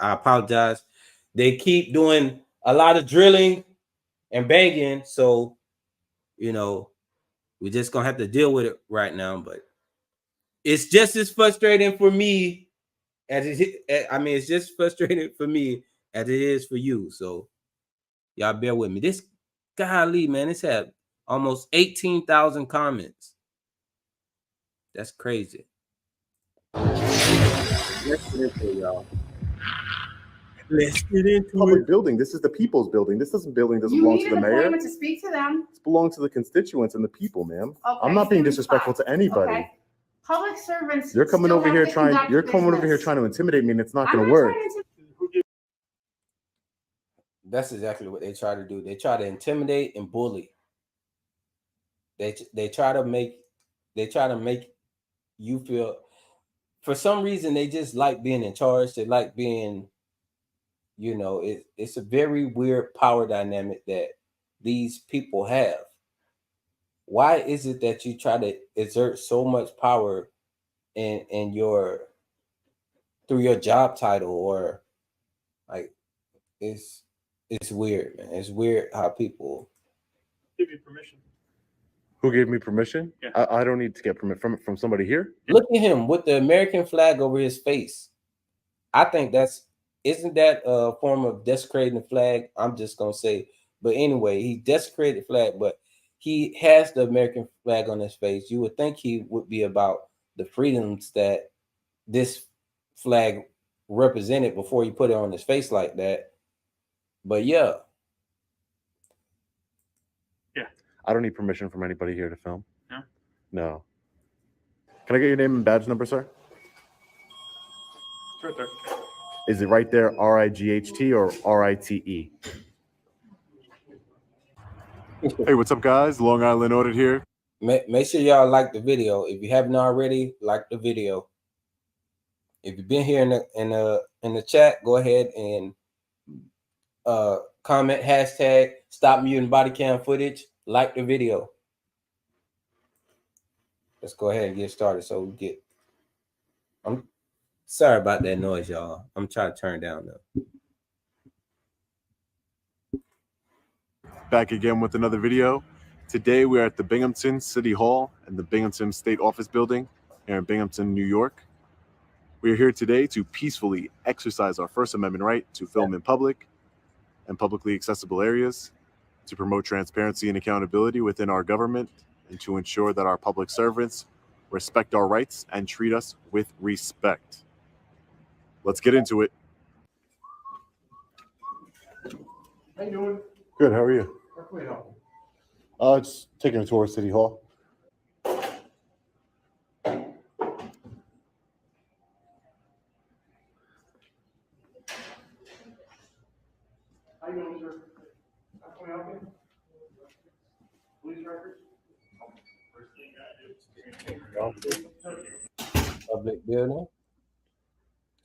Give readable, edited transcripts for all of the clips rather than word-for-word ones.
I apologize. They keep doing a lot of drilling and banging, so you know we're just gonna have to deal with it right now. But it's just as frustrating for me as it. I mean, it's just frustrating for me as it is for you. So y'all bear with me. This golly, man, it's had almost 18,000 comments. That's crazy. Let's get into it, y'all. Let's get into public it. building. This is the people's building. This doesn't belong to the mayor. To speak to them. It belongs to the constituents and the people, ma'am. Okay, I'm not being disrespectful to anybody. Okay. Public servants. You're coming over here trying to intimidate me, and it's not going to work. That's exactly what they try to do. They try to intimidate and bully. They try to make you feel, for some reason they just like being in charge. They like being, it's a very weird power dynamic that these people have. Why is it that you try to exert so much power in your through your job title, or like it's weird, man. It's weird how people give you permission. Who gave me permission? Yeah. I don't need to get permit from somebody here. Look at him with the American flag over his face. I think isn't that a form of desecrating the flag? I'm just gonna say, but anyway, he desecrated the flag, but he has the American flag on his face. You would think he would be about the freedoms that this flag represented before you put it on his face like that. But yeah. I don't need permission from anybody here to film. No? No. Can I get your name and badge number, sir? It's right there. Is it right there, RIGHT or RITE? Hey, what's up, guys? Long Island Audit here. Make sure y'all like the video. If you haven't already, like the video. If you've been here in the chat, go ahead and comment hashtag stop muting body cam footage. Like the video. Let's go ahead and get started. I'm sorry about that noise, y'all. I'm trying to turn down though. Back again with another video. Today we're at the Binghamton City Hall and the Binghamton State Office Building here in Binghamton, New York. We are here today to peacefully exercise our First Amendment right to film in public and publicly accessible areas, to promote transparency and accountability within our government, and to ensure that our public servants respect our rights and treat us with respect. Let's get into it. How you doing? Good, how are you? How can we help? Just taking a tour of City Hall. How you doing, sir? How can we help you? Police records? Public building.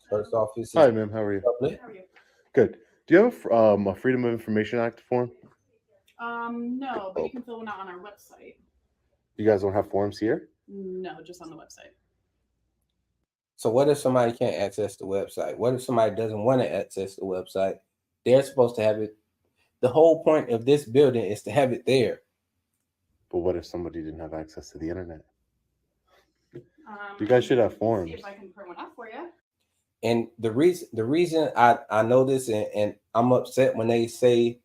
First office. Hi, ma'am. How are you? Public. How are you? Good. Do you have a Freedom of Information Act form? No, but you can fill one out on our website. You guys don't have forms here? No, just on the website. So what if somebody can't access the website? What if somebody doesn't want to access the website? They're supposed to have it. The whole point of this building is to have it there. But what if somebody didn't have access to the internet? You guys should have forms. See if I can print one out for you. And the reason I know this and I'm upset when they say,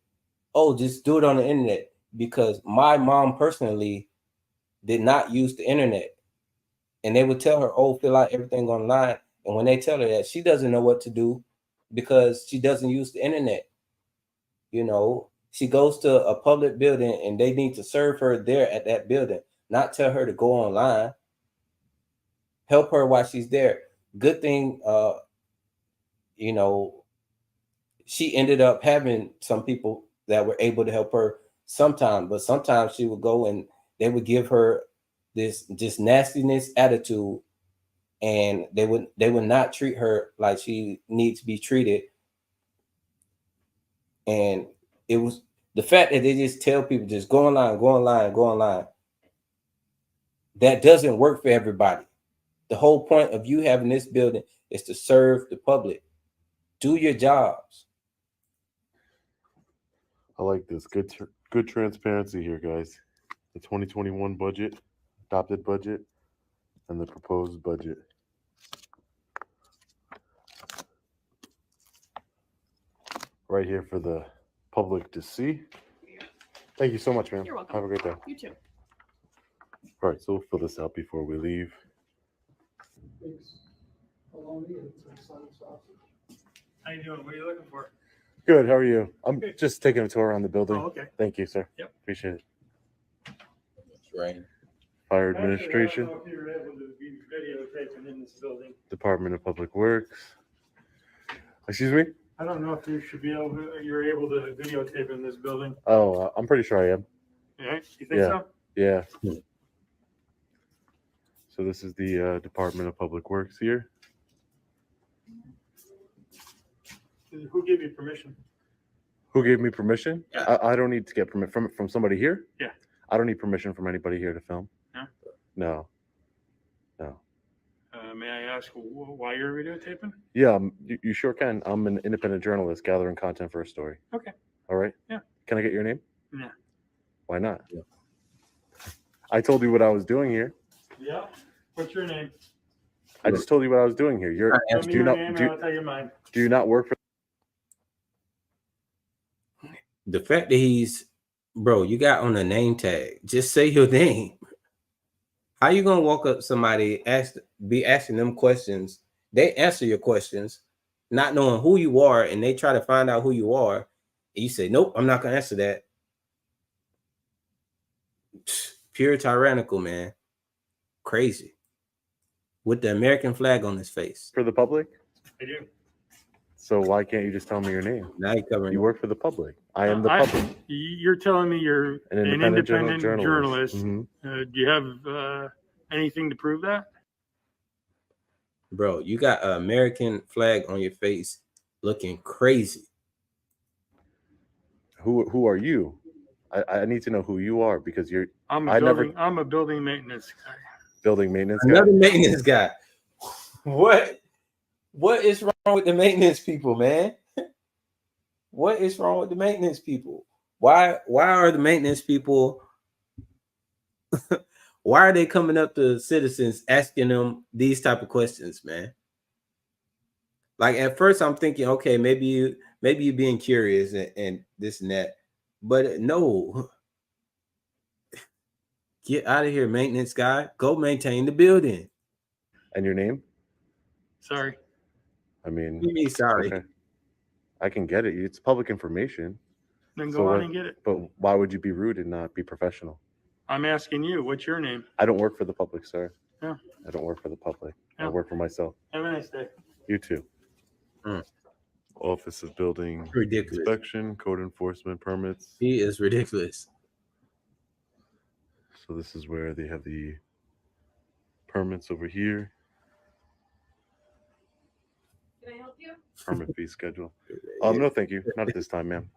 oh, just do it on the internet, because my mom personally did not use the internet. And they would tell her, oh, fill out everything online. And when they tell her that, she doesn't know what to do because she doesn't use the internet. She goes to a public building and they need to serve her there at that building, not tell her to go online. Help her while she's there. Good thing, she ended up having some people that were able to help her sometimes, but sometimes she would go and they would give her this just nastiness attitude, and they would not treat her like she needs to be treated. And it was the fact that they just tell people just go online, go online, go online. That doesn't work for everybody. The whole point of you having this building is to serve the public. Do your jobs. I like this. Good transparency here, guys. The 2021 budget, adopted budget, and the proposed budget. Right here for the public to see. Thank you so much, ma'am. You're welcome. Have a great day. You too. All right, so we'll fill this out before we leave. How you doing? What are you looking for? Good. How are you? I'm just taking a tour around the building. Oh, okay. Thank you, sir. Yep. Appreciate it. Right. Fire Actually, I Administration, don't know if you were able to be videotaping in this building. Department of Public Works. Excuse me? I don't know if you should be able. You're able to videotape in this building. Oh, I'm pretty sure I am. Yeah. You think Yeah. so? Yeah. So this is the Department of Public Works here. Who gave you permission? Who gave me permission? Yeah. I don't need to get permit from somebody here. Yeah. I don't need permission from anybody here to film. No? No. May I ask why you're videotaping? Yeah, you sure can. I'm an independent journalist gathering content for a story. Okay. All right. Yeah. Can I get your name? Yeah. Why not? Yeah. I told you what I was doing here. Yeah. What's your name? I just told you what I was doing here. You're Tell me do you your not name and do, I'll tell you mine. do you not work for The fact that he's, bro, you got on a name tag. Just say your name. How you gonna walk up to somebody, be asking them questions? They answer your questions, not knowing who you are, and they try to find out who you are. And you say, "Nope, I'm not gonna answer that." Pure tyrannical, man. Crazy. With the American flag on his face. the public? I do. So why can't you just tell me your name? Now you covering. You work for the public. I am the public. You're telling me you're An an independent independent journalist. Mhm. Do you have anything to prove that? Bro, you got an American flag on your face looking crazy. Who are you? I need to know who you are because you're I'm I never- a building maintenance guy. building maintenance guy. Another maintenance guy. What is wrong with the maintenance people, man? What is wrong with the maintenance people? Why are the maintenance people why are they coming up to citizens asking them these type of questions, man? Like at first I'm thinking, okay, maybe you're being curious and this and that. But no. Get out of here, maintenance guy. Go maintain the building. And your name? Sorry. I mean, What do you mean, sorry? okay. I can get it. It's public information. Then So go on what- and get it. But why would you be rude and not be professional? I'm asking you, what's your name? I don't work for the public, sir. Yeah. I don't work for the public. I Yeah. work for myself. Have a nice day. You too. Mm. Office of Building Ridiculous. Inspection, Code Enforcement Permits. He is ridiculous. So this is where they have the permits over here. Can I help you? Permit fee schedule. No, thank you. Not at this time, ma'am.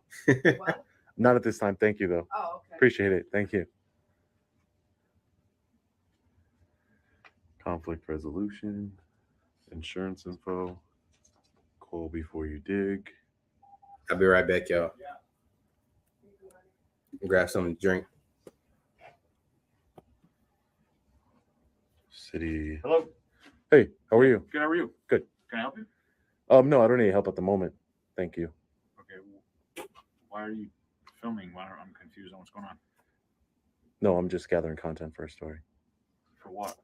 What? Not at this time. Thank you, though. Oh, okay. Appreciate it. Thank you. Conflict resolution, insurance info, call before you dig. I'll be right back, y'all. Grab something to drink. City. Hello. Hey, how are you? Good. How are you? Good. Can I help you? No, I don't need help at the moment. Thank you. Okay. Why are you filming? I'm confused on what's going on. No, I'm just gathering content for a story For what?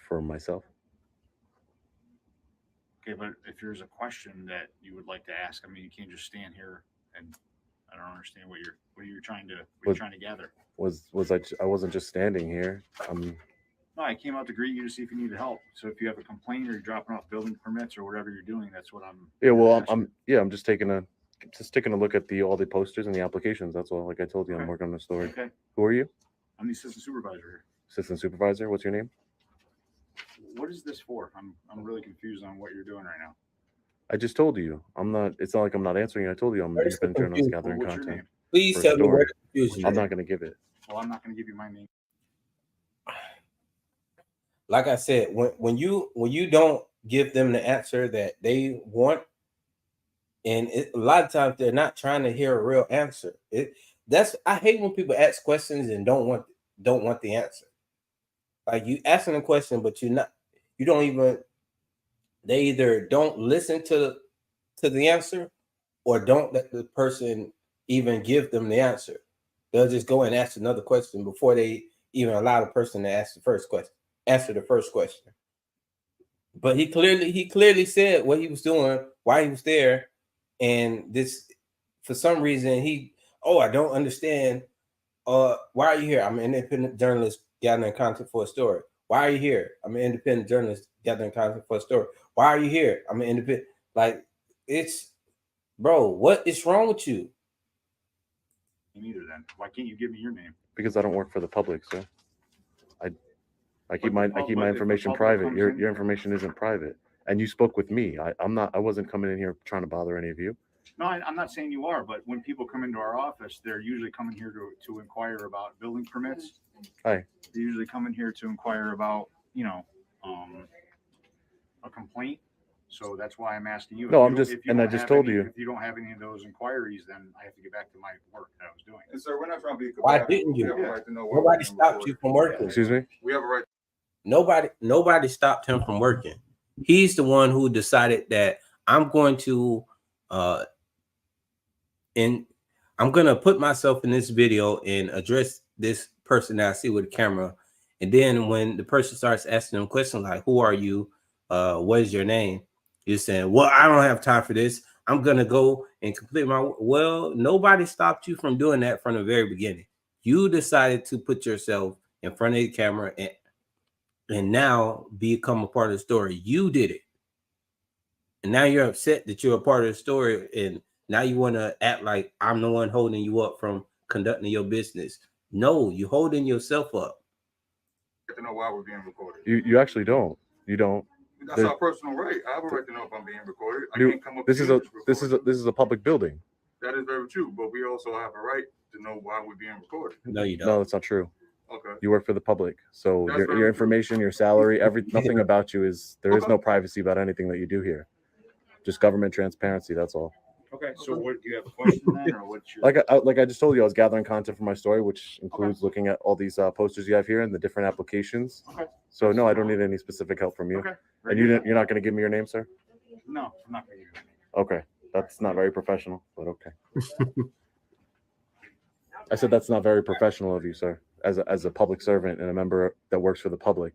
for myself. Okay, but if there's a question that you would like to ask, I mean, you can't just stand here and I don't understand what you're trying to gather. I wasn't just standing here. No, I came out to greet you to see if you needed help. So if you have a complaint or you're dropping off building permits or whatever you're doing, that's what I'm. Yeah, well, asking. I'm just taking a look at all the posters and the applications. That's all. Like I told you, I'm Okay. working on the story. Okay, Who are you? I'm the assistant supervisor here. Assistant supervisor. What's your name? What is this for? I'm really confused on what you're doing right now. I just told you. I'm not. It's not like I'm not answering you. I told you I'm an Where's the independent journalist computer? gathering What's your content. name? Please For tell me story. where the confusion I'm is. not going to give it. Well, I'm not going to give you my name. Like I said, when you don't give them the answer that they want. And a lot of times they're not trying to hear a real answer. I hate when people ask questions and don't want the answer. Like you asking a question, but you don't even. They either don't listen to the answer, or don't let the person even give them the answer. They'll just go and ask another question before they even allow the person to answer the first question. But he clearly said what he was doing, why he was there, and this, for some reason, I don't understand. Why are you here? I'm an independent journalist gathering content for a story. Why are you here? I'm an independent journalist gathering content for a story. Why are you here? I'm an independent. Like, it's, bro, what is wrong with you? Me neither. Then why can't you give me your name? Because I don't work for the public, sir. I keep my information public private. comes Your in- information isn't private. And you spoke with me. I wasn't coming in here trying to bother any of you. No, I'm not saying you are, but when people come into our office, they're usually coming here to inquire about building permits. Hi. They usually come in here to inquire about, a complaint. So that's why I'm asking you. No, If I just told you. If you don't have any of those inquiries, then I have to get back to my work that I was doing. And sir, we're not trying to be. Why didn't you? We have a right to know why Nobody we're being stopped you recorded. from working. Excuse me? We have a right. Nobody stopped him from working. He's the one who decided that I'm going to put myself in this video and address this person that I see with the camera. And then when the person starts asking them questions like, who are you? What is your name? You're saying, well, I don't have time for this. I'm going to go and complete my, well, nobody stopped you from doing that from the very beginning. You decided to put yourself in front of the camera and now become a part of the story. You did it. And now you're upset that you're a part of the story. And now you want to act like I'm the one holding you up from conducting your business. No, you're holding yourself up. To know why we're being recorded. You actually don't. You don't. That's our personal right. I have a right to know if I'm being recorded. I You- can't come up. This to is you a and just this is record. a this is a public building. That is very true, but we also have a right to know why we're being recorded. No, you No, don't. that's not true. Okay. You work for the public. So That's your very true. information, your salary, nothing about you is there is no privacy about anything that you do here. Just government transparency, that's all. Okay. So what do you have a question then, or what's your? Like I just told you, I was gathering content for my story, which includes looking at all these posters you have here and the different applications. Okay. So no, I don't need any specific help from you. Okay. And you're not going to give me your name, sir? No, I'm not going to. Okay, that's not very professional, but okay. I said that's not very professional of you, sir. As a public servant and a member that works for the public,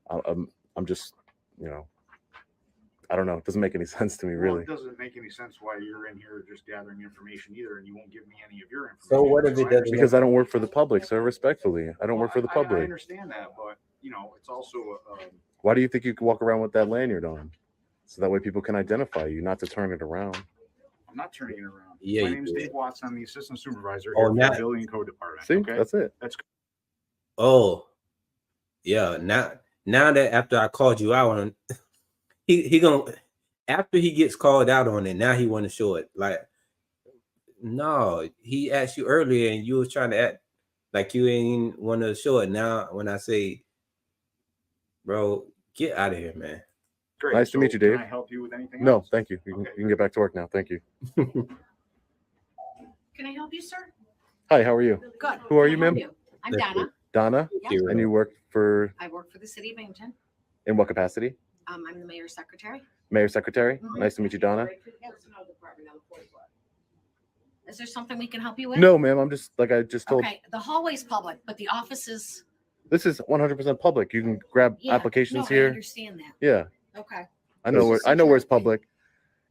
I'm just, I don't know. It doesn't make any sense to me, Well, really. it doesn't make any sense why you're in here just gathering information either, and you won't give me any of your information. So what if it doesn't? Because I don't work for the public, sir. Respectfully, I don't work for the I public. understand that, but it's also Why do you think you can walk around with that lanyard on? So that way people can identify you, not to turn it around. I'm not turning it around. Yeah, My you name is did. Dave Watts. I'm the assistant supervisor Oh, here now- for the building and code department. See, okay, that's it. Oh, yeah. Now that after I called you out on, he gonna, after he gets called out on it, now he want to show it. Like, no, he asked you earlier and you was trying to act like you ain't want to show it. Now when I say, bro, get out of here, man. Great. Nice to meet you, Dave. Can I help you with anything No, else? thank you. You Okay. can get back to work now. Thank you. Can I help you, sir? Hi, how are you? Good. Who are Can you, I help ma'am? I'm Donna. Donna? Yeah. And you work for, I work for the city of Binghamton. in what capacity? I'm the mayor's secretary. Mayor Secretary? Mhm. Nice to meet you, Donna. Is there something we can help you with? No, ma'am. I'm just, like I just told, Okay, the hallway's public, but the office is. this is 100% public. You can grab Yeah, applications no, I here. understand that. Yeah. Okay. I know where it's Security. public.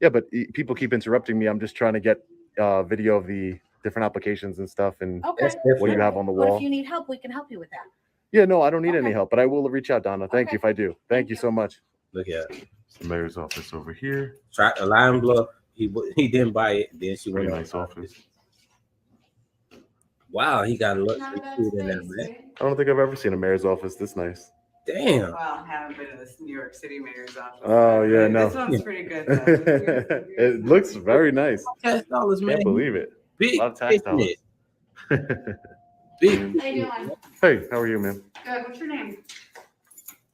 Yeah, but people keep interrupting me. I'm just trying to get video of the different applications and stuff and Okay. That's what you different. have on the But wall. if you need help, we can help you with that. Yeah, no, I don't need any Okay. help, but I will reach out, Donna. Thank Okay. you if I do. Thank you you. so much. Look at it. The mayor's office over here. Try a line bluff. He didn't buy it. Then she went Pretty on nice office. Wow, he got a lot of food in there, man. I don't think I've ever seen a mayor's office this nice. Damn. Well, I haven't been in this New York City mayor's office. Oh, yeah, no. This one's pretty good, though. It looks very nice. Tax dollars, man. Can't believe it. Big, A lot of tax dollars. Big. How you doing? Hey, how are you, man? Good. What's your name?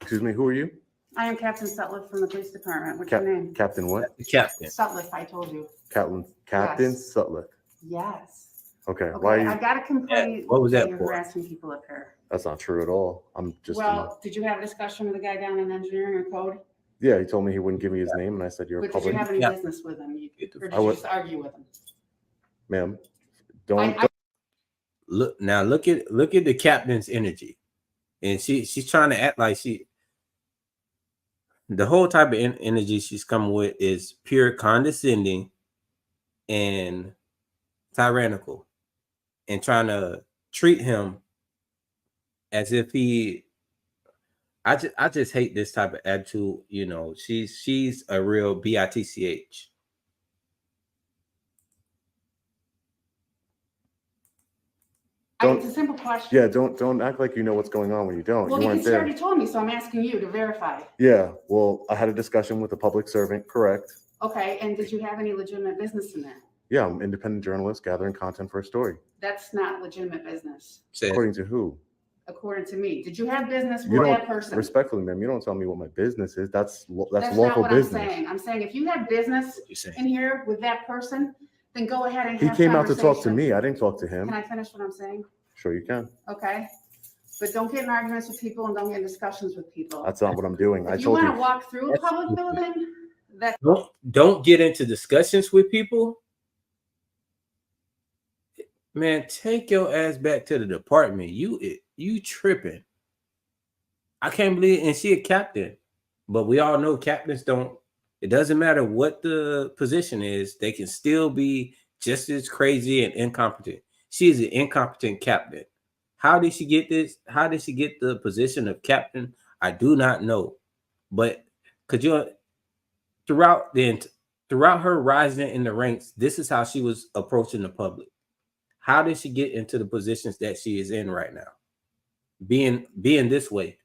Excuse me, who are you? I am Captain Sutliff from the police department. What's your name? Captain what? The captain. Sutliff, I told you. Captain Yes. Sutliff. Yes. Okay. Why? Okay, Are I you, got a complaint What was that you're for? harassing people up here. that's not true at all. I'm just. Well, did you have a discussion with the guy down in engineering or code? Yeah, he told me he wouldn't give me his name, and I said, "You're a But did you public have any Yeah. business with him? Or did I you would- just argue with him? ma'am. Don't. Look now. Look at the captain's energy, and she's trying to act like she. The whole type of energy she's coming with is pure condescending and tyrannical, and trying to treat him as if he. I just hate this type of attitude. You know, she's a real bitch. Don't- It's a simple question. Yeah, don't act like you know what's going on when you don't. Well, You weren't because you there. already told me, so I'm asking you to verify. Yeah, well, I had a discussion with a public servant, correct? Okay, and did you have any legitimate business in there? Yeah, I'm an independent journalist gathering content for a story. That's not legitimate business, Says, According to who? according to me. Did you have business You with don't, that person? respectfully, ma'am, you don't tell me what my business is. That's That's not lawful what business. I'm saying. I'm saying if you have business what you saying? in here with that person, then go ahead and He have came out to talk to conversation. me. I didn't talk to him. Can I finish what I'm saying? Sure you can. Okay? But don't get in arguments with people and don't get in discussions with people. That's not what I'm doing. I If you told want to you. walk through a That's public stupid. building, that's Don't get into discussions with people. Man, take your ass back to the department. You tripping. I can't believe, and she a captain, but we all know captains don't. It doesn't matter what the position is; they can still be just as crazy and incompetent. She is an incompetent captain. How did she get this? How did she get the position of captain? I do not know, but could you throughout her rising in the ranks, this is how she was approaching the public. How did she get into the positions that she is in right now? Being this way.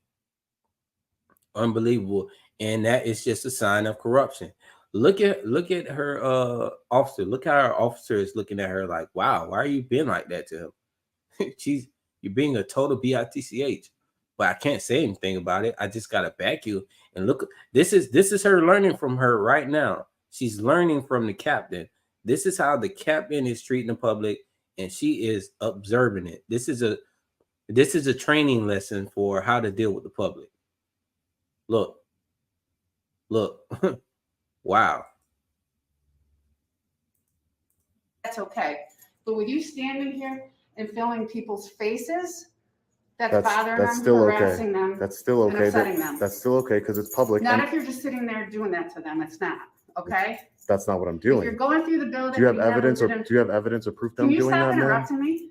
Unbelievable. And that is just a sign of corruption. Look at her officer. Look how her officer is looking at her like, wow, why are you being like that to him? You're being a total bitch. But I can't say anything about it. I just gotta back you. And look, this is her learning from her right now. She's learning from the captain. This is how the captain is treating the public, and she is observing it. This is a training lesson for how to deal with the public. Look. Wow. that's okay. But with you standing here and filming people's faces, that's That's bothering them, still okay. harassing them. That's still And okay. upsetting them. That's still okay because it's public. Not And if you're just sitting there doing that to them. It's not, okay? that's not what I'm If you're doing. going through the building. Do you have and evidence or legitimate- do you have evidence or proof that Can I'm you doing stop that, ma'am? interrupting me?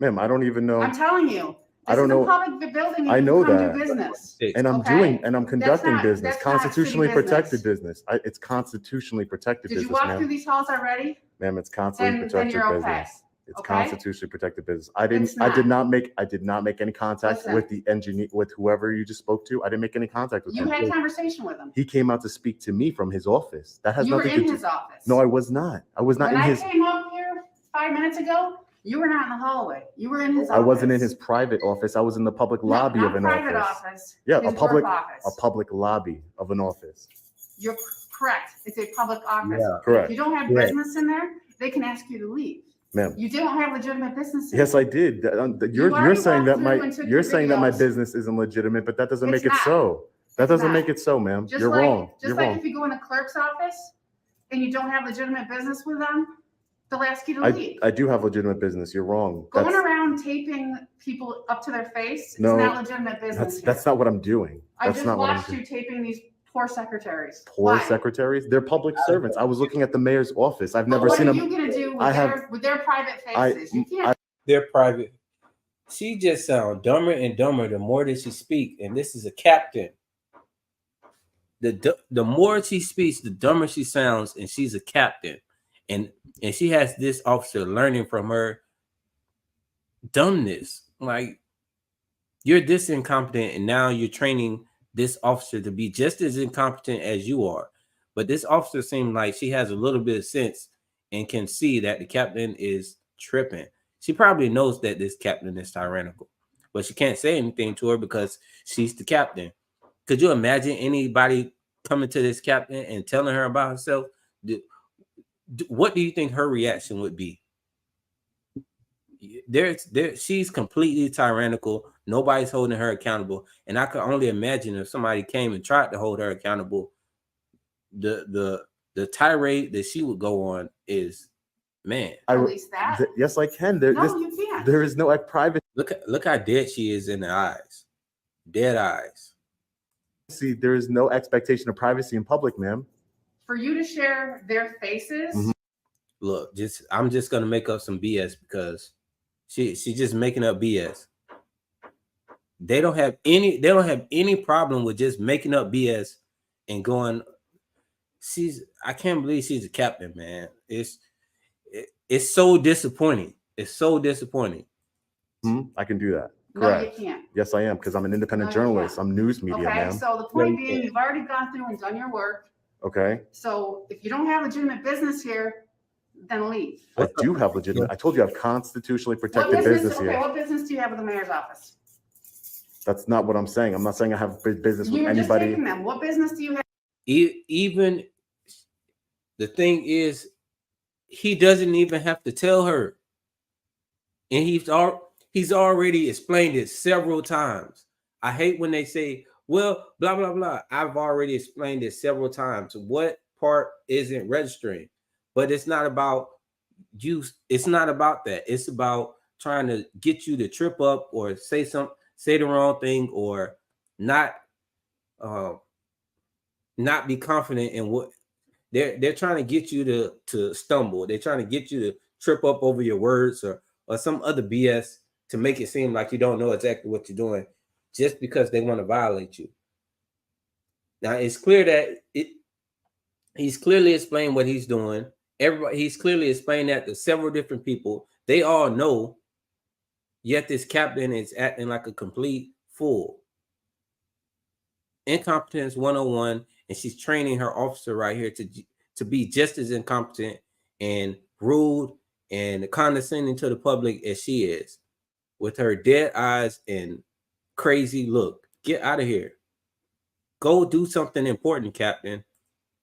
Ma'am, I don't even know. I'm telling you. I don't This know- is a public building. I and know you come that. do business. And I'm Okay? conducting not- business, that's not city constitutionally protected business. business. It's constitutionally protected Did you business, walk through ma'am. these halls already? Ma'am, it's constitutionally Then protected you're okay. business. It's Okay? constitutionally protected business. I It's did not. not make any contact Listen. with the engineer, with whoever you just spoke to. I didn't make any contact with You him. had conversation with him. He came out to speak to me from his office. That has You were nothing in to do. his office. No, I was not. I was not When in I his. came up here 5 minutes ago, you were not in the hallway. You were in his office. I wasn't in his private office. I was in the public lobby No, of an not private office. office. Yeah, his a public work office. a public lobby of an office. You're correct. It's a public office. Yeah. If Correct. you don't have Correct. business in there, they can ask you to leave. Ma'am. You don't have legitimate business in Yes, there. I did. You're already saying that walked my through and took you're your saying that my videos. business isn't legitimate, but that doesn't It's make it not. so. That doesn't not. make it so, ma'am. Just You're like, wrong. Just You're like wrong. if you go in the clerk's office and you don't have legitimate business with them, they'll ask you to leave. I do have legitimate business. You're wrong. Going That's, around taping people up to their face No, is not legitimate business. that's not what I'm doing. I That's just not what I'm watched doing. you taping these poor secretaries. Poor Why? secretaries. They're public servants. I was looking at the mayor's office. I've But never what seen are them. you gonna do with I have- their private I- faces? You can't. They're private. She just sounds dumber and dumber the more that she speaks. And this is a captain. The more she speaks, the dumber she sounds, and she's a captain. And she has this officer learning from her dumbness. Like, you're this incompetent, and now you're training this officer to be just as incompetent as you are. But this officer seems like she has a little bit of sense and can see that the captain is tripping. She probably knows that this captain is tyrannical, but she can't say anything to her because she's the captain. Could you imagine anybody coming to this captain and telling her about herself? What do you think her reaction would be? She's completely tyrannical. Nobody's holding her accountable, and I could only imagine if somebody came and tried to hold her accountable, the tirade that she would go on is, man. Police that? Yes, I can. No, you can't. There is no privacy. Look how dead she is in the eyes. Dead eyes. See, there is no expectation of privacy in public, ma'am. For you to share their faces, Mhm. Look, I'm just gonna make up some BS because she's just making up BS. They don't have any problem with just making up BS and going. I can't believe she's a captain, man. It's so disappointing. It's so disappointing. I can do that. no, Correct. you can't. Yes, I am, because I'm an independent No, you journalist. can't. I'm news media, Okay, ma'am. so the point you being, can't. you've already gone through and done your work. Okay. So if you don't have legitimate business here, then leave. I do have legitimate. I told you I have constitutionally What protected business okay, here. what business do you have with the mayor's office? That's not what I'm saying. I'm not saying I have business with You were just anybody. taking them. What business do you have? Even the thing is, he doesn't even have to tell her, and he's already explained it several times. I hate when they say, well, blah blah blah. I've already explained it several times. What part isn't registering? But it's not about you. It's not about that. It's about trying to get you to trip up or say the wrong thing, or not be confident in what they're trying to get you to stumble. They're trying to get you to trip up over your words or some other BS to make it seem like you don't know exactly what you're doing, just because they want to violate you. Now it's clear that he's clearly explained what he's doing. He's clearly explained that to several different people. They all know, yet this captain is acting like a complete fool. Incompetence 101, and she's training her officer right here to be just as incompetent and rude and condescending to the public as she is, with her dead eyes and crazy look. Get out of here. Go do something important, Captain.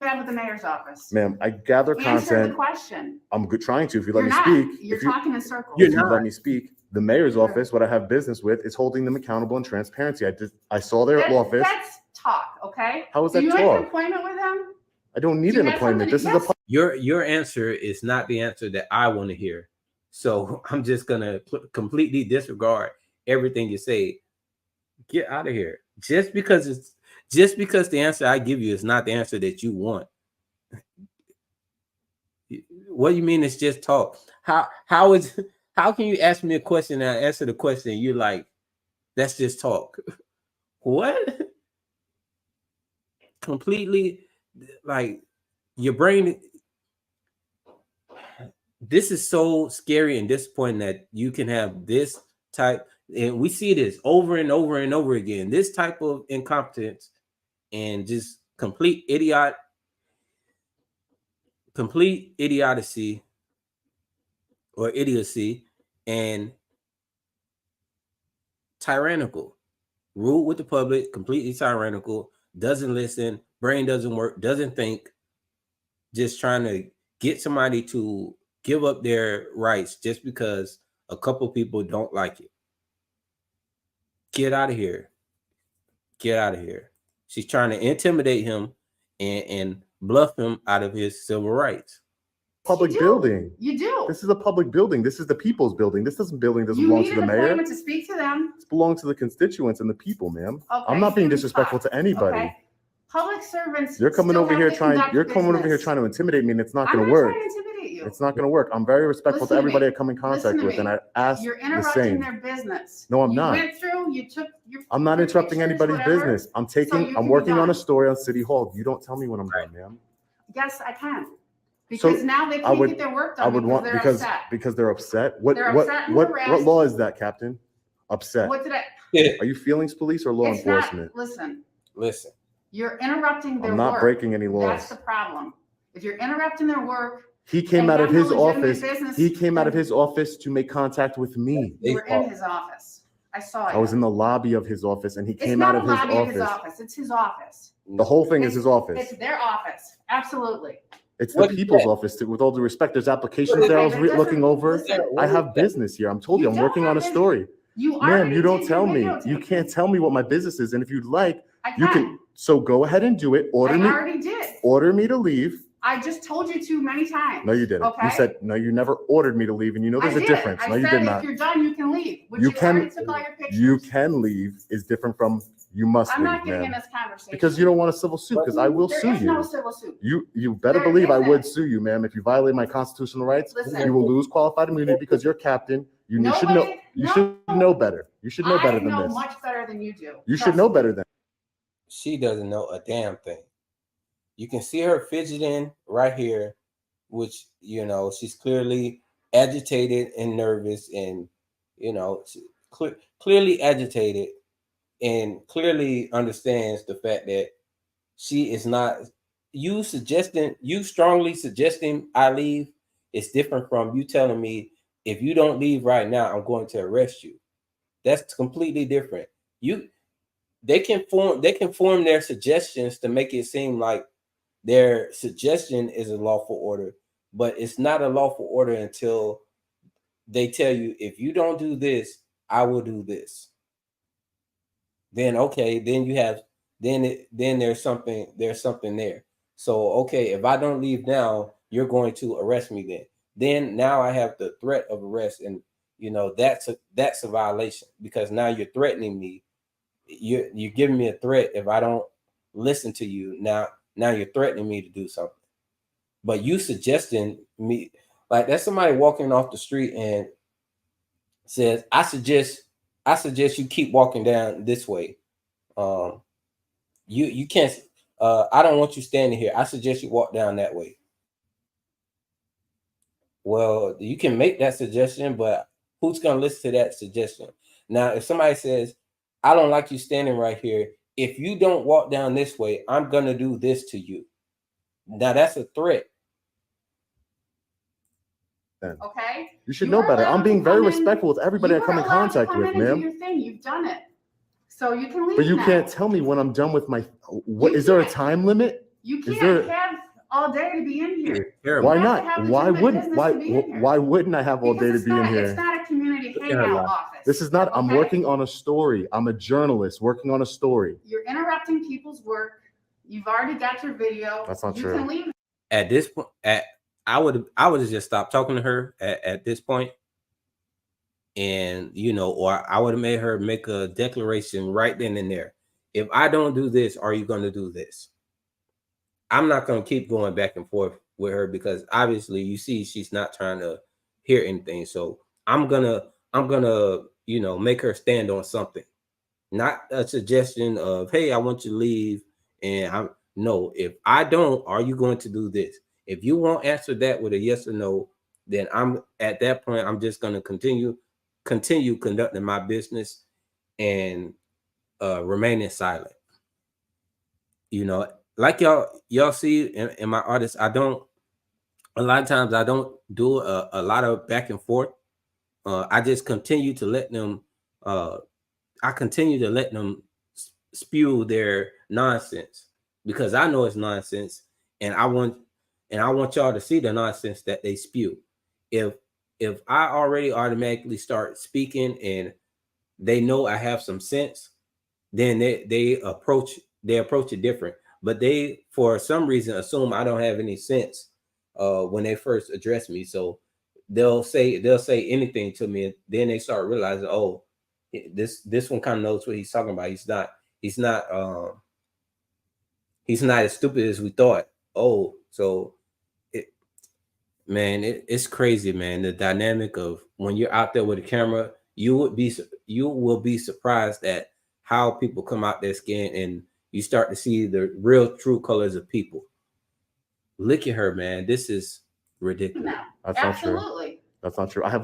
Have with the mayor's office? Ma'am, I gather Answer the content. question. I'm trying to. If you let You're me not. speak. You're if you, talking in circles. if you let me speak. The mayor's office, what I have business with, is holding them accountable and transparency. I saw their office. That's talk, okay? How is Do that you have an talk? appointment with them? I don't need Do you an have appointment. something- This is a Your answer is not the answer that I want to hear. So I'm just gonna completely disregard everything you say. Get out of here. Just because the answer I give you is not the answer that you want. What do you mean it's just talk? How can you ask me a question and I answer the question and you're like, that's just talk? What? Completely, like, your brain. This is so scary and disappointing that you can have this type, and we see this over and over and over again, this type of incompetence and just complete idiocy or idiocy, and tyrannical, rude with the public, completely tyrannical, doesn't listen, brain doesn't work, doesn't think, just trying to get somebody to give up their rights just because a couple people don't like it. Get out of here. Get out of here. She's trying to intimidate him and bluff him out of his civil rights. public building. You do. This is a public building. This is the people's building. This doesn't belong to need the an mayor. appointment to speak to them. It belongs to the constituents and the people, ma'am. Okay, I'm not being give me disrespectful five. to anybody. Okay. Public servants. You're coming still over have here to trying. conduct You're coming over here business. trying to intimidate me, and it's not I'm going to not work. trying to intimidate you. It's not going to work. I'm very respectful Listen to to me. everybody I come in contact Listen to with, me. and I ask You're the interrupting same. their business. No, I'm You not. went through, you took your. I'm not your interrupting pictures, anybody's whatever. business. I'm So taking. you I'm can be working on done. a story on City Hall. You don't tell me when I'm done, ma'am. Yes, I can. Because now they I can't would- get their work I done would want because they're upset. because they're upset. What They're what upset and what harassed. law is that, Captain? Upset. What did I? Are you feelings police or law It's not, enforcement? listen, you're interrupting their I'm work. not breaking any That's laws. the problem. If you're interrupting their work, He came and out of have no his legitimate office. business, He came out of then- his office to make contact with me. you were in his office. I saw it. I was in the lobby of his office, and he It's came not out a of his lobby of office. his office. It's his office. The whole thing is his office. It's their office. Absolutely. It's the What is people's that? office. With all due respect, there's applications What is there I Okay, was but it looking doesn't- over. listen, I have business here. I'm told you, You I'm don't working have on a business. story. You Ma'am, already you don't did your tell me. videotape. You can't tell me what my business is. And if you'd like, I you can. So go ahead and do it. I already did. Order me to leave. I just told you to many times. No, you didn't. Okay. You said, no, you never ordered me to leave. And you know there's I a did. difference. I No, you said did if not. you're done, you can leave. Which You you already can, took all your pictures. you can leave is different from you must I'm leave, not getting in ma'am. this conversation. Because you don't want a civil suit, because I will There sue is no you. civil suit. You better There believe I would isn't. sue you, ma'am. If you violate my constitutional rights, Listen. you will lose qualified immunity because you're captain. You should know. Nobody- You no. should know better. You should know better I than know this. much better than you do. You should Trust know me. better than. She doesn't know a damn thing. You can see her fidgeting right here, which, you know, she's clearly agitated and nervous, and, you know, clearly agitated, and clearly understands the fact that she is not. You strongly suggesting I leave is different from you telling me, if you don't leave right now, I'm going to arrest you. That's completely different. They can form their suggestions to make it seem like their suggestion is a lawful order, but it's not a lawful order until they tell you, if you don't do this, I will do this. Then okay, then you have then there's something there. So okay, if I don't leave now, you're going to arrest me. Then now I have the threat of arrest, and you know that's a violation, because now you're threatening me. You're giving me a threat if I don't listen to you. Now you're threatening me to do something. But you suggesting me, like that's somebody walking off the street and says, I suggest you keep walking down this way. You can't. I don't want you standing here. I suggest you walk down that way. Well, you can make that suggestion, but who's going to listen to that suggestion? Now, if somebody says, I don't like you standing right here, if you don't walk down this way, I'm going to do this to you. Now, that's a threat. Okay. You should know better. I'm being very respectful with everybody I come in contact with, Do ma'am. your thing. You've done it. So you can leave. But you now. can't tell me when I'm done with my. What You is there a can't. time limit? You Is can't there- have all day to be in here. Why You have to not? have Why legitimate wouldn't? business Why? to be in here. Why wouldn't I have all day to Because be in It's here? not a community Look at her hangout laugh. office. This is not. I'm okay? working on a story. I'm a journalist working on a story. You're interrupting people's work. You've already got your video. That's not you true. Can leave. At this point, I would have just stopped talking to her at this point. And, you know, or I would have made her make a declaration right then and there. If I don't do this, are you going to do this? I'm not going to keep going back and forth with her, because obviously you see she's not trying to hear anything. So I'm gonna, you know, make her stand on something, not a suggestion of, hey, I want you to leave. And if I don't, are you going to do this? If you won't answer that with a yes or no, then I'm at that point, I'm just going to continue conducting my business and remaining silent. You know, like y'all see in my artists, a lot of times I don't do a lot of back and forth. I just continue to let them spew their nonsense, because I know it's nonsense, and I want y'all to see the nonsense that they spew. If I already automatically start speaking and they know I have some sense, then they approach it different. But they, for some reason, assume I don't have any sense when they first address me. So they'll say anything to me, and then they start realizing, oh, this one kind of knows what he's talking about. He's not as stupid as we thought. Oh, so it's crazy, man. The dynamic of when you're out there with a camera, you will be surprised at how people come out their skin, and you start to see the real true colors of people. Look at her, man. This is ridiculous. No, That's not true. absolutely. That's not true. I have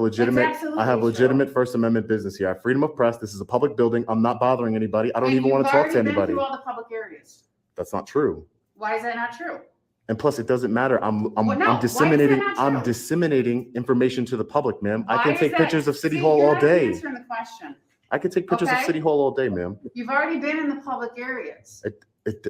legitimate First Amendment business here. I have freedom of press. This is a public building. I'm not bothering anybody. I don't even want to talk to anybody. Through all the public areas. That's not true. Why is that not true? And plus, it doesn't matter. I'm why is disseminating. that not I'm true? disseminating information to the public, ma'am. I Why can is take that- pictures of City See, Hall you're all not day. answering the question. I could take pictures of Okay. City Hall all day, ma'am. You've already been in the public areas.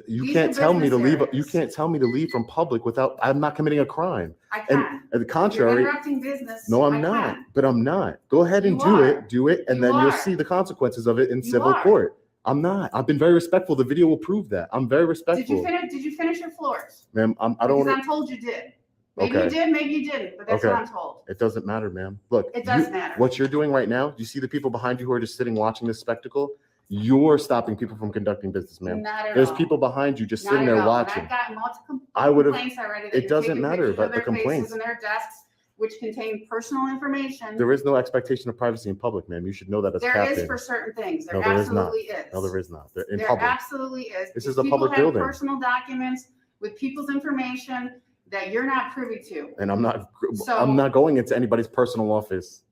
You These can't are tell me to business leave. You areas. can't tell me to leave from public without. I'm not committing a crime. I And can. at the You're contrary, interrupting business. no, I I'm not. can. But I'm not. Go ahead and You do are. it. Do it, and You then you'll are. see the consequences of it in You civil are. court. I'm not. I've been very respectful. The video will prove that. I'm very respectful. Did you finish your floors? Ma'am, I don't Because want I'm told you did. Maybe you Okay. did, maybe you didn't, but that's Okay. what I'm told. It doesn't matter, ma'am. Look, It does matter. What you're doing right now, you see the people behind you who are just sitting watching this spectacle? You're stopping people from conducting business, ma'am. Not at There's all. people behind you just Not sitting at there all. And watching. I've gotten multiple I would've- complaints already. that it you're doesn't taking matter pictures about of the their faces complaints. and their desks, which contain personal information. There is no expectation of privacy in public, ma'am. You should know that as There captain. is for certain things. There No, there is not. absolutely is. No, there is not. In There public. absolutely is. This If is a people public have building. personal documents with people's information that you're not privy to. And I'm not So- going into anybody's personal office.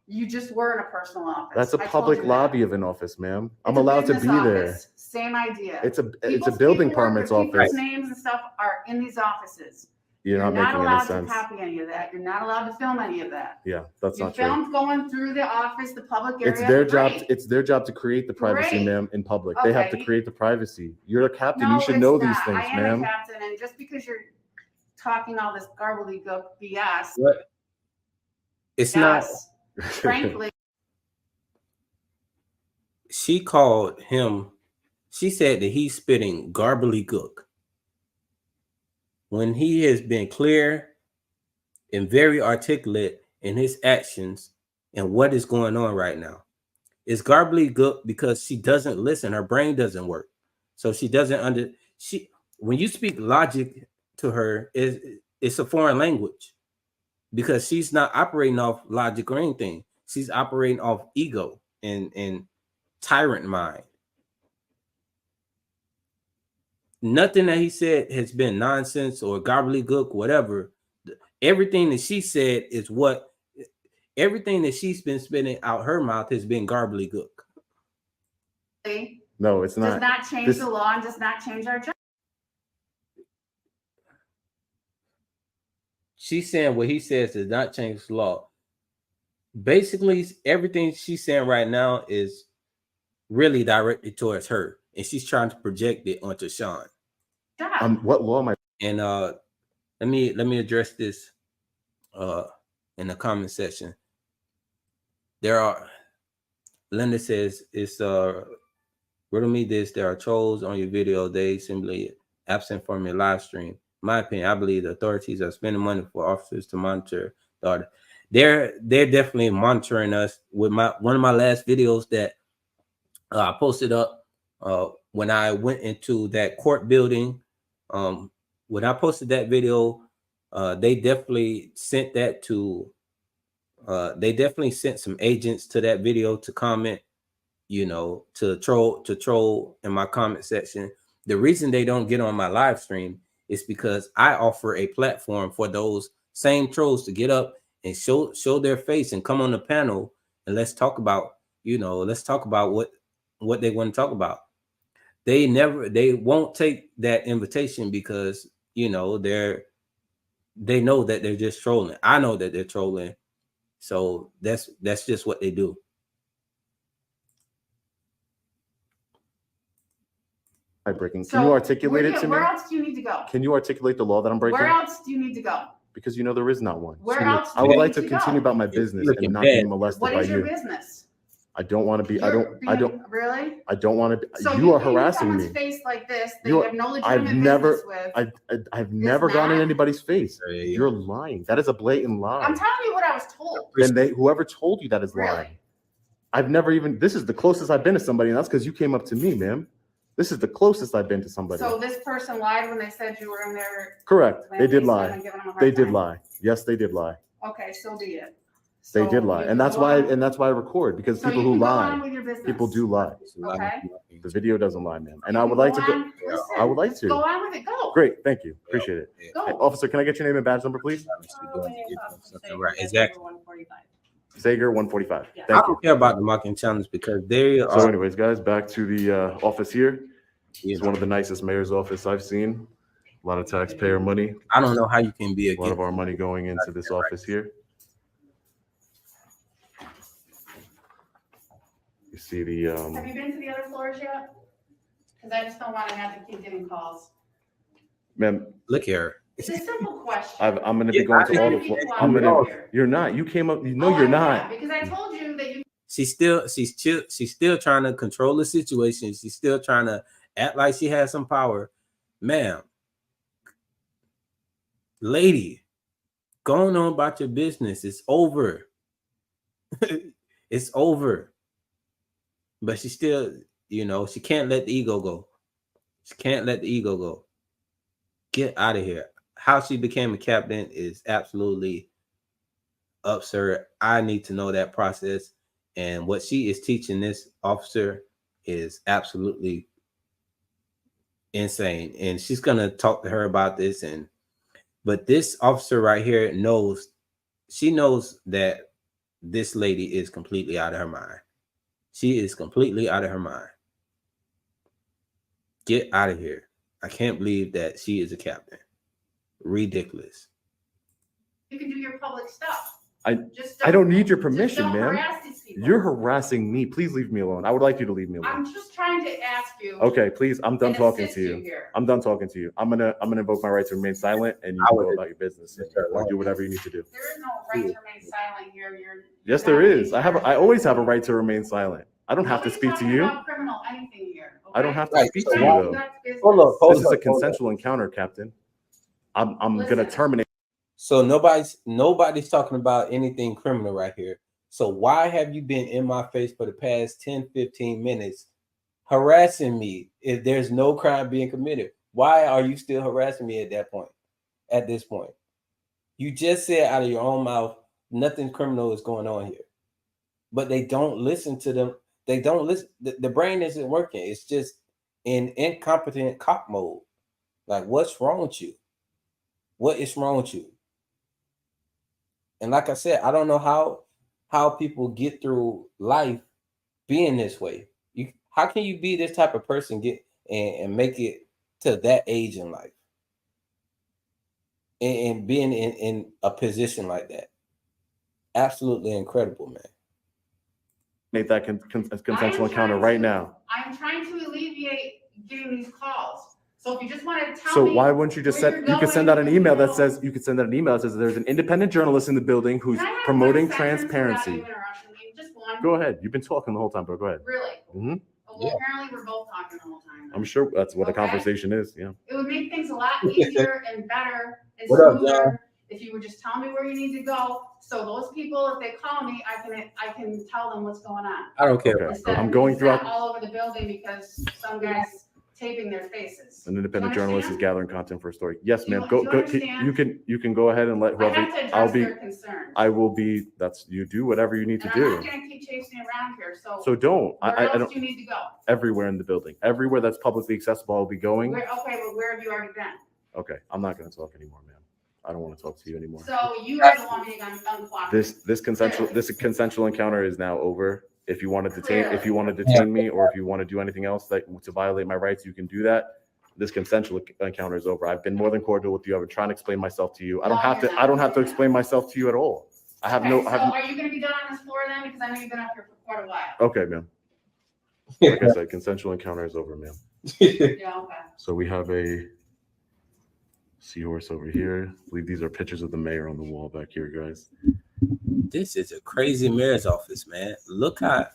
You just were in a personal office. That's a I told public you that. lobby of an office, ma'am. I'm It's a allowed to be business there. office. Same idea. It's a People's building paperwork permits or office. People's names and stuff are in these offices. You're not making allowed any sense. to copy any of that. You're not allowed to film any of that. Yeah, that's You not true. filmed going through the office, the public area. It's their job. Great. It's their job to create the privacy, Great. ma'am, in public. They have to Okay. create the privacy. You're a captain. No, You should it's know these not. things, I am ma'am. a captain, and just because you're talking all this gobbledygook BS, What? It's not. yes, frankly, She called him. She said that he's spitting gobbledygook when he has been clear and very articulate in his actions and what is going on right now. It's gobbledygook because she doesn't listen. Her brain doesn't work, so she doesn't when you speak logic to her, it's a foreign language because she's not operating off logic or anything. She's operating off ego and tyrant mind. Nothing that he said has been nonsense or gobbledygook, whatever. Everything that she said is what everything that she's been spitting out her mouth has been gobbledygook. No, it's does not. not change This- the law and does not change our job. She's saying what he says does not change the law. Basically, everything she's saying right now is really directed towards her, and she's trying to project it onto Sean. What law am I? And let me address this in the comment section. There are Linda says it's riddle me this. There are trolls on your video. They simply absent from your live stream. In my opinion, I believe the authorities are spending money for officers to monitor the audience. They're definitely monitoring us. With one of my last videos that I posted up when I went into that court building. When I posted that video, they definitely sent that to. They definitely sent some agents to that video to comment, to troll in my comment section. The reason they don't get on my live stream is because I offer a platform for those same trolls to get up and show their face and come on the panel and let's talk about what they want to talk about. They won't take that invitation because they know that they're just trolling. I know that they're trolling. So that's just what they do. Breaking. So Can you articulate it to me? Where else do you need to go? Can you articulate the law that I'm breaking? Where else do you need to go? Because there is not one. Where Excuse me. else do I would you like need to to continue go? about my business looking and not bad. being molested What by is your you. business? I don't want to be. Really? I don't want to be. So You are paint harassing someone's me. face like this that You you are- have no I've legitimate never- business with. I've never gone in not- anybody's face. Yeah. You're lying. That is a blatant lie. I'm telling you what I was told. And whoever told you that is lying. Really? I've never even. This is the closest I've been to somebody, and that's because you came up to me, ma'am. This is the closest I've been to somebody. So this person lied when they said you were in there. Correct. They did FaceTime lie. and giving them a hard They did time. lie. Yes, they did lie. Okay, so be it. They So did lie, you and that's can why. go on- And that's why I record because so people you who can go on lie, with your business. people do lie. Okay. The video doesn't lie, ma'am. And You I can would like go to go. on. Listen, I would like to. Go on with it. Go. Great, thank you. Appreciate it. Go. Hey, officer, can I get your name and badge number, please? Right, exactly. Sager 145. Yeah. I Thank you. don't care about the mocking challenge because they So, are. anyways, guys, back to the office here. It's one of the nicest mayor's office I've seen. A lot of taxpayer money, I don't know how you can be a lot of against. our money going into this office here. You You see the Have you been to the other floors yet? Because I just don't want to have to keep getting calls. ma'am. Look here. It's a simple question. I'm going to be going to all the floors. I'm gonna. You're not. You came up. No, you're not. Because I told you that you. She's still trying to control the situation. She's still trying to act like she has some power. Ma'am, lady, going on about your business. It's over. It's over. But she still, she can't let the ego go. She can't let the ego go. Get out of here. How she became a captain is absolutely absurd. I need to know that process. And what she is teaching this officer is absolutely insane. And she's going to talk to her about this. But this officer right here knows that this lady is completely out of her mind. She is completely out of her mind. Get out of here. I can't believe that she is a captain. Ridiculous. You can do your public stuff. I don't need your permission, just don't ma'am. harass these people. You're harassing me. Please leave me alone. I would like you to leave me alone. I'm just trying to ask you. Okay, please. I'm done and talking assist to you. here. I'm done talking to you. I'm gonna invoke my right to remain silent, and you can go about your business or do whatever you need to do. There is no right to remain silent here. Yes, there is. I always have a right to remain silent. I don't have to speak to you. Criminal anything here. I don't have to Right, speak so to you why- though. Hold on. This is a consensual encounter, Captain. I'm gonna Listen. terminate. So nobody's talking about anything criminal right here. So why have you been in my face for the past 10, 15 minutes harassing me if there's no crime being committed? Why are you still harassing me at this point? You just said out of your own mouth, nothing criminal is going on here. But they don't listen to them. They don't listen. The brain isn't working. It's just in incompetent cop mode. Like, what's wrong with you? What is wrong with you? And like I said, I don't know how people get through life being this way. How can you be this type of person and make it to that age in life and being in a position like that? Absolutely incredible, man. Make that consensual encounter right now. I'm trying to alleviate getting these calls. So if you just want to tell So me. why wouldn't you just where send? you're You could send out an going, email you that know. says there's an independent journalist in the building who's Can I have promoting 30 seconds without transparency. you interrupting me? Just one. Go ahead. You've been talking the whole time, bro. Go ahead. Really? Mhm. Well, Yeah. apparently we're both talking the whole time. I'm sure that's what a Okay. conversation is. Yeah. It would make things a lot easier and better and What up, smoother if you would just tell me where you need to go. So those people, if they call me, I can tell them what's going on. I don't care. Okay. Instead I'm of going being throughout. sent all over the building because some guy's taping their faces. An independent You journalist is understand? gathering content for a story. Yes, Do you- ma'am. do you Go. understand? You can go ahead and let I whoever. have to I'll address be. their concerns. I will be. That's you do whatever you need to And I'm not do. gonna keep chasing around here, so So don't. where I else don't. do you need to go? Everywhere in the building, everywhere that's publicly accessible, I'll be going. Okay, but where have you already been? Okay. I'm not going to talk anymore, ma'am. I don't want to talk to you anymore. So you are the one being uncooperative. This consensual encounter is now over. If you want to detain me, or if you want to do anything else to violate my rights, you can do that. This consensual encounter is over. I've been more than cordial with you. I've been trying to explain myself to you. I don't have to explain myself to you at all. I have no. So are you gonna be done on this floor then? Because I know you've been up here for quite a while. Okay, ma'am. Like I said, consensual encounter is over, ma'am. Yeah, okay. So we have a seahorse over here. I believe these are pictures of the mayor on the wall back here, guys. This is a crazy mayor's office, man. Look how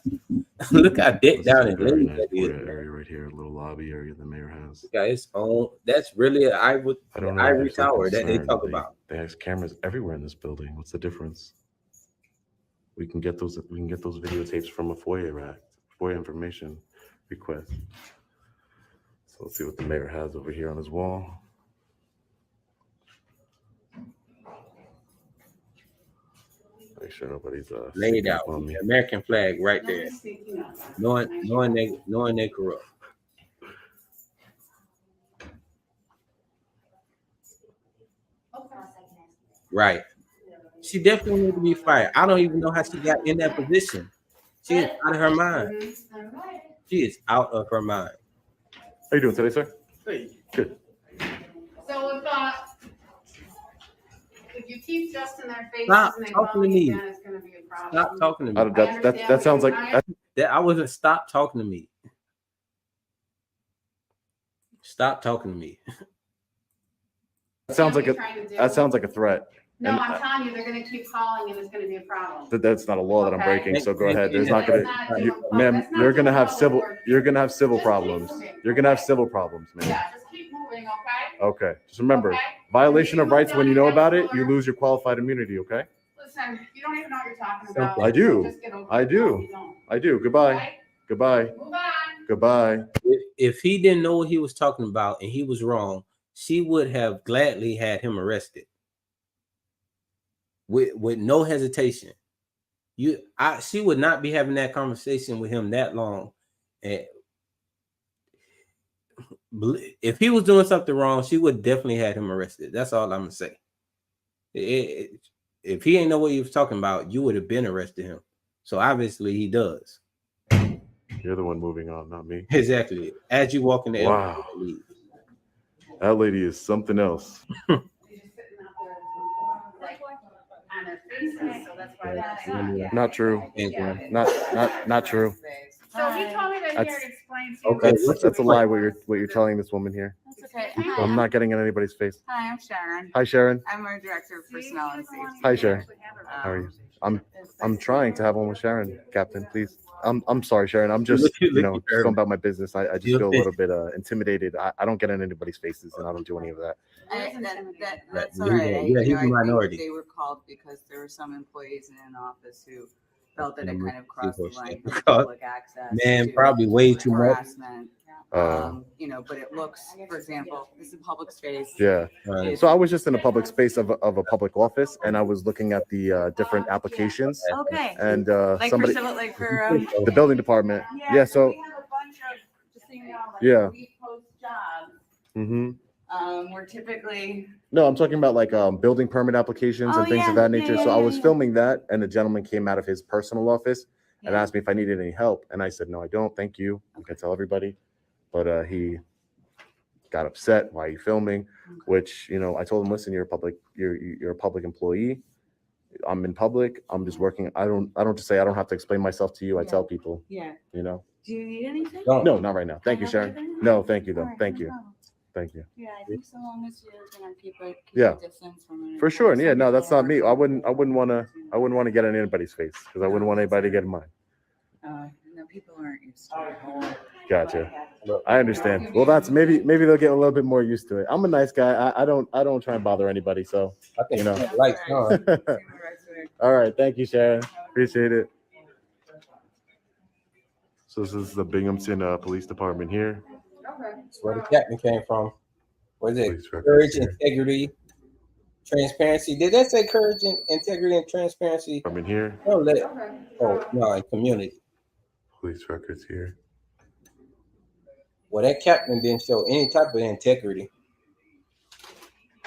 decked down and Very laid nice that is. area right here, a little lobby area the mayor has. Got its own. That's really an I don't know. ivory if they're tower that they concerned. talk about. They have cameras everywhere in this building. What's the difference? We can get those videotapes from a FOIA information request. So let's see what the mayor has over here on his wall. Make sure nobody's Laid sneaking out up on me. the American flag right there. Nobody's sneaking up. Knowing they corrupt. Okay. Right. She definitely need to be fired. I don't even know how she got in that position. She is out of her mind. Mhm. All right. She is out of her mind. How you doing today, sir? Good. So if you keep just in their faces Stop and they talking to bone you, me. then it's gonna be a problem. Stop talking to me. That sounds like That I wasn't. Stop talking to me. Stop talking to me. That sounds like a threat. No, and I'm telling you, they're gonna keep calling and it's gonna be a problem. That's not a law that I'm Okay. breaking. So go ahead. There's Yeah, not gonna, That's not you, doing public- ma'am. that's not You're gonna doing have public civil. work. You're gonna have civil Just keep problems. moving, You're gonna have okay? civil problems, man. Yeah, just keep moving, okay? Okay. Just remember, Okay? violation of rights. When you know about it, you Listen, lose your qualified immunity. Okay. you don't even know what you're talking about. I do. So just get over I it. do. No, you don't. I do. Goodbye. Okay? Goodbye. Move on. Goodbye. if he didn't know what he was talking about and he was wrong, she would have gladly had him arrested with no hesitation. She would not be having that conversation with him that long. And if he was doing something wrong, she would definitely had him arrested. That's all I'm gonna say. If he ain't know what he was talking about, you would have been arrested him. So obviously he does. You're the one moving on, not me. Exactly. As you walk in the Wow. elevator. That lady is something else. They're just sitting out there, like, on their faces, so that's why that's not. Yeah. Not true. Yeah. Not true. So he told me that he That's- had explained to you. Okay, That's a lie. What you're telling this woman here. That's okay. So I'm not getting in anybody's face. Hi, I'm Sharon. Hi, Sharon. I'm our director of personnel and safety. Hi, Sharon. How are you? I'm trying to have one with Sharon, Captain. Please. I'm sorry, Sharon. I'm just just going about my business. I just feel a little bit intimidated. I don't get in anybody's faces, and I don't do any of that. That's Yeah, all right. yeah, You he's know, a I think minority. they were called because there were some employees in an office who felt that it Mhm. kind of crossed the line from Because- public access. Man, to probably way too much. harassment. Uh, You know, but it looks, for example, this is a public space. yeah. Right. So I was just in a public space of a public office, and I was looking at the different applications, Okay. and Like somebody, like for the building department. Yeah. So. We have a bunch of, just so you know, like, Yeah. we post jobs. we're typically, No, I'm talking about like building permit applications and Oh, things yeah, of that yeah, nature. yeah, So I yeah, was yeah. filming that, and a gentleman came out of his personal office and yeah. asked me if I needed any help, and I said no, I don't. Thank you. I can tell everybody, but he got upset. Why are you filming? Which I told him, listen, you're a public employee. I'm in public. I'm just working. I don't just say I don't have to explain myself to you. I Yeah. tell people. Yeah. You know. Do you need anything? Don't. No, not right now. Thank you, Not Sharon. right now? No, thank you though. All right, Thank no you. problem. Thank you. Yeah, I think so long as you're gonna keep Yeah. a distance from an For sure. And employee. yeah, Some no, people that's not aren't me. so I wouldn't want to get in anybody's face because I wouldn't want anybody to get in mine. No, people aren't used to it. Gotcha. I understand. Well, that's maybe they'll get a little bit more used to it. I'm a nice guy. I don't try and bother anybody. So I think You know. the lights on. all right, thank you, Sharon. Appreciate it. So this is the Binghamton Police Department here. That's where the captain came from. What is it? Police records Courage, here. integrity, transparency. Did that say courage and integrity and transparency? Department here. No, oh no, and community. Police records here. Well, that captain didn't show any type of integrity.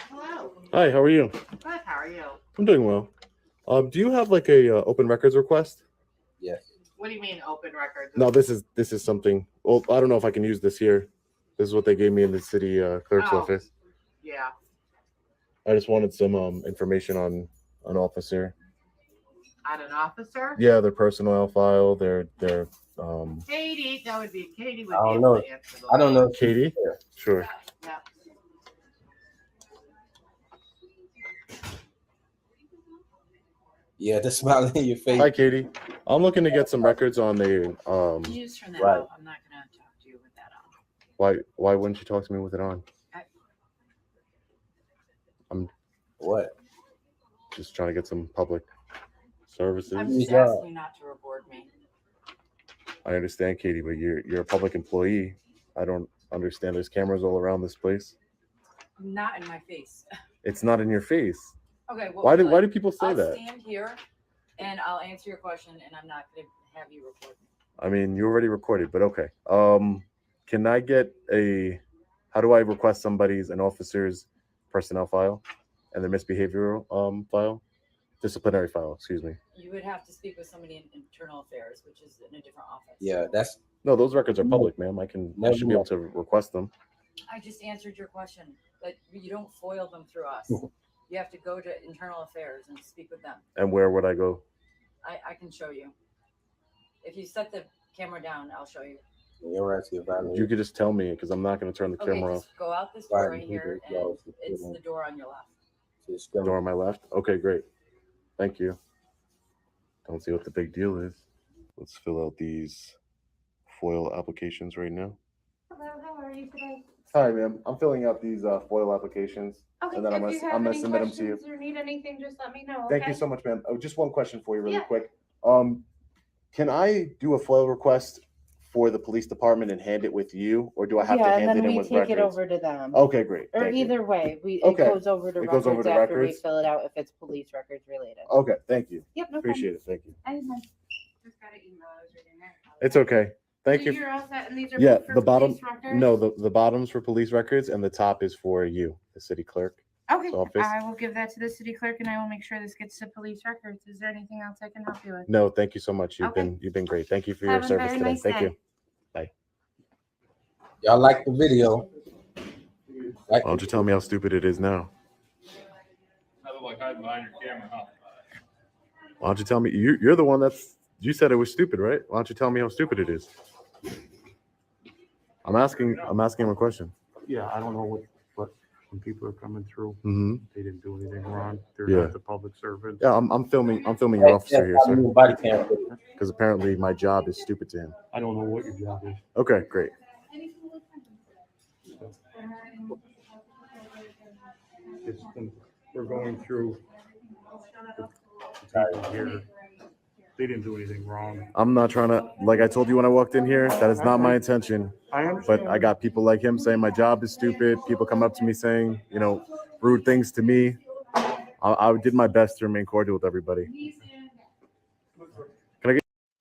Hello, Hi, how are you? good, how are you? I'm doing well. Do you have like a open records request? Yes. What do you mean, open records? No, this is something. Well, I don't know if I can use this here. This is what they gave me in the city clerk's Oh. office. Yeah, I just wanted some information on an officer. on an officer? Yeah, their personnel file, their Katie, that would be Katie would I be don't able know. to answer those. I don't know. Katie. Sure. Yeah. Yeah, the smile in your face. Hi, Katie. I'm looking to get some records on the Can you just turn that Right. off? I'm not gonna talk to you with that on. why wouldn't you talk to me with it on? What? Just trying to get some public services. I'm Good just job. asking you not to record me. I understand, Katie, but you're a public employee. I don't understand. There's cameras all around this place. Not in my face. It's not in your face. Okay, well, Why do people say I'll that? stand here and I'll answer your question and I'm not gonna have you record me. I mean, you already recorded, but okay. Can I get how do I request an officer's personnel file and their misbehavioral disciplinary file, excuse me. You would have to speak with somebody in internal affairs, which is in a different office. Yeah, that's No, those records are public, ma'am. I should be able to request them. I just answered your question, but you don't foil them through us. You have to go to internal affairs and speak with them. And where would I go? I can show you. If you set the camera down, I'll show you. You're right, see Violate. You could just tell me because I'm not going to turn the Okay, camera off. just go out this door Right, right here, yeah, and it's the door on your left. Just Door on my left. Okay, great. Thank you. Don't see what the big deal is. Let's fill out these FOIL applications right now. Hello, how are you today? Hi, ma'am. I'm filling out these FOIL applications. Okay, And then I'm if you gonna- have I'm gonna any submit 'em to you. questions or need anything, just let me know. Thank okay? you so much, ma'am. Oh, just one question for you really Yeah. quick. Can I do a FOIL request for the police department and hand it with you, or do I have to Yeah, hand and it then in we with take it records? over to them. Okay, great. Or Thank you. either way, it Okay. goes over to It goes over records to after we records? fill it out if it's police records related. Okay, thank you. Yep, no Appreciate it. Thank you. problem. Just got an email, I was reading it. It's okay. Thank So you. you're all set, and these are Yeah, both for the bottom. police records? No, the bottom's for police records, and the top is for you, the city clerk. Okay, office. I will give that to the city clerk, and I will make sure this gets to police records. Is there anything else I can help you with? No, thank you so much. You've Okay. been great. Thank you for your Have a service very today. nice Thank day. you. Bye. Y'all like the video? Why don't you tell me how stupid it is now? I look like hiding behind your camera, huh? Why don't you tell me? You're the one you said it was stupid, right? Why don't you tell me how stupid it is? I'm asking him a question. Yeah, I don't know what when people are coming through, Mm-hmm. they didn't do anything wrong. They're Yeah. not the public servants. Yeah, I'm filming your officer here, sir, Body camera. because apparently my job is stupid to him. I don't know what your job is. Okay, great. We're going through the people here. They didn't do anything wrong. I'm not trying to, like I told you when I walked in here, that is not my intention. I understand. But I got people like him saying my job is stupid. People come up to me saying, rude things to me. I did my best to remain cordial with everybody.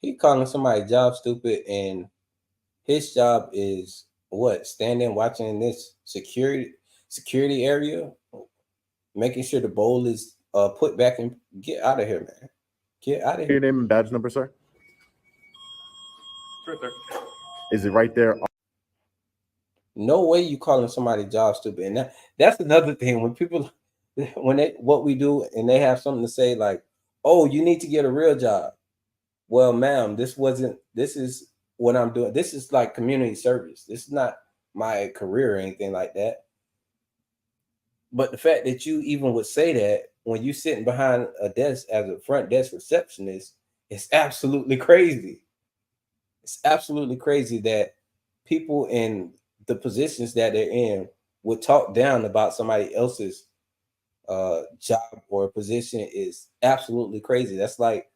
He calling somebody's job stupid, and his job is what? Standing watching this security area, making sure the bowl is put back and get out of here, man. Get out of Your here. name and badge number, sir? It's right there. Is it right there? No way you calling somebody job stupid. And that's another thing when people what we do and they have something to say like, oh, you need to get a real job. Well, ma'am, this is what I'm doing. This is like community service. This is not my career or anything like that. But the fact that you even would say that when you sitting behind a desk as a front desk receptionist, it's absolutely crazy. It's absolutely crazy that people in the positions that they're in would talk down about somebody else's job or position is absolutely crazy. That's like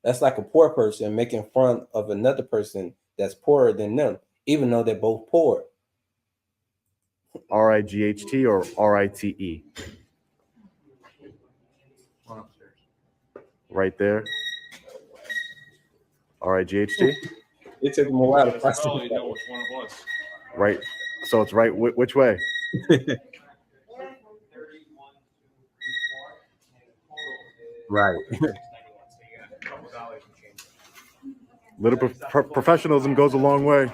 a poor person making fun of another person that's poorer than them, even though they're both poor. RIGHT or RITE? One upstairs. Right there. RIGHT? It took them a while to I find probably know which one it was. Right. So it's right. Which way? right. Little professionalism goes a long way.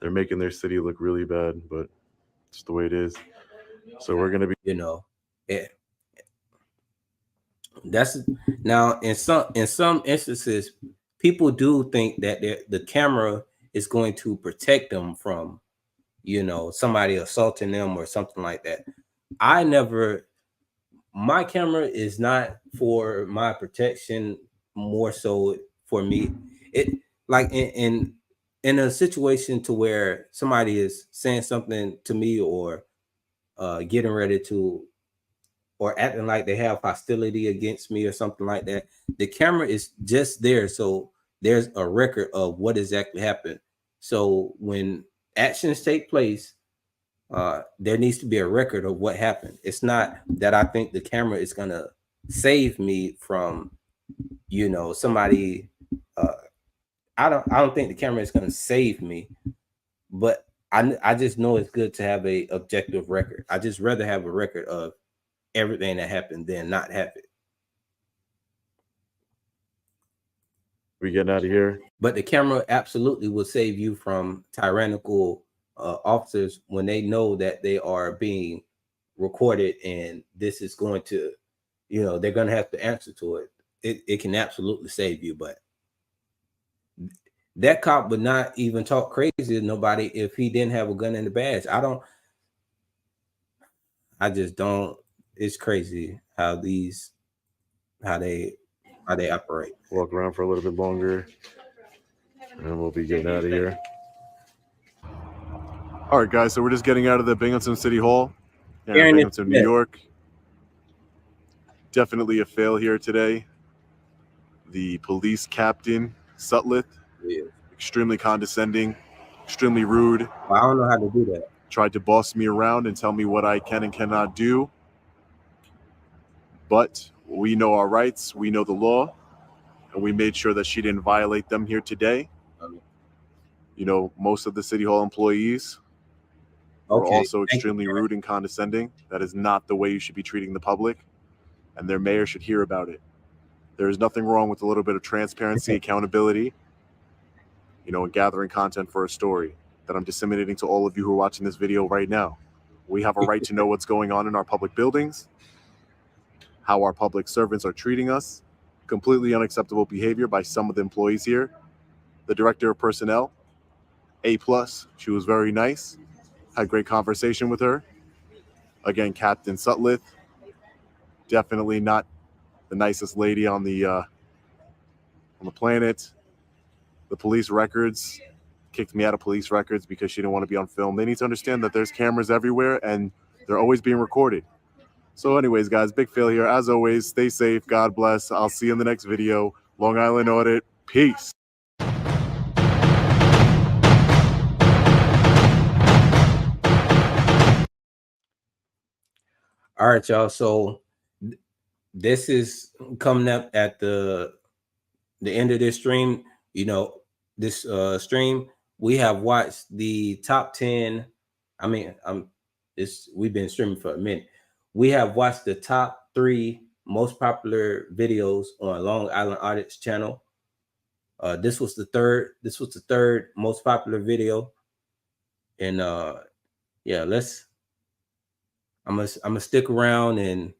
They're making their city look really bad, but it's the way it is. So we're gonna be, Yeah. That's now in some instances, people do think that the camera is going to protect them from, somebody assaulting them or something like that. My camera is not for my protection, more so for me. It like in a situation to where somebody is saying something to me or getting ready to or acting like they have hostility against me or something like that, the camera is just there. So there's a record of what exactly happened. So when actions take place, there needs to be a record of what happened. It's not that I think the camera is going to save me from, somebody. I don't think the camera is going to save me, but I just know it's good to have a objective record. I just rather have a record of everything that happened than not have it. we getting out of here. But the camera absolutely will save you from tyrannical officers when they know that they are being recorded and this is going to, they're going to have to answer to it. It can absolutely save you, but that cop would not even talk crazy to nobody if he didn't have a gun in the badge. I just don't. It's crazy how they operate. Walk around for a little bit longer, and we'll be getting out of here. All right, guys. So we're just getting out of the Binghamton City Hall here in Binghamton, New York. Definitely a fail here today. The police captain, Sutliff, extremely condescending, extremely rude. Well, I don't know how to do that. Tried to boss me around and tell me what I can and cannot do. But we know our rights, we know the law, and we made sure that she didn't violate them here today. You know, most of the City Hall employees were also extremely rude and condescending. That is not the way you should be treating the public, and their mayor should hear about it. There is nothing wrong with a little bit of transparency, accountability, you know, and gathering content for a story that I'm disseminating to all of you who are watching this video right now. We have a right to know what's going on in our public buildings, how our public servants are treating us. Completely unacceptable behavior by some of the employees here. The director of personnel, A+, she was very nice, had great conversation with her. Again, Captain Sutliff, definitely not the nicest lady on the planet. The police records, kicked me out of police records because she didn't want to be on film. They need to understand that there's cameras everywhere and they're always being recorded. So anyways, guys, big fail here. As always, stay safe. God bless. I'll see you in the next video. Long Island Audit. Peace. All right, y'all. So this is coming up at the end of this stream. You know, this stream, we have watched the top 10. I mean, we've been streaming for a minute. We have watched the top 3 most popular videos on Long Island Audit's channel. This was the third most popular video. And yeah, I'm gonna stick around and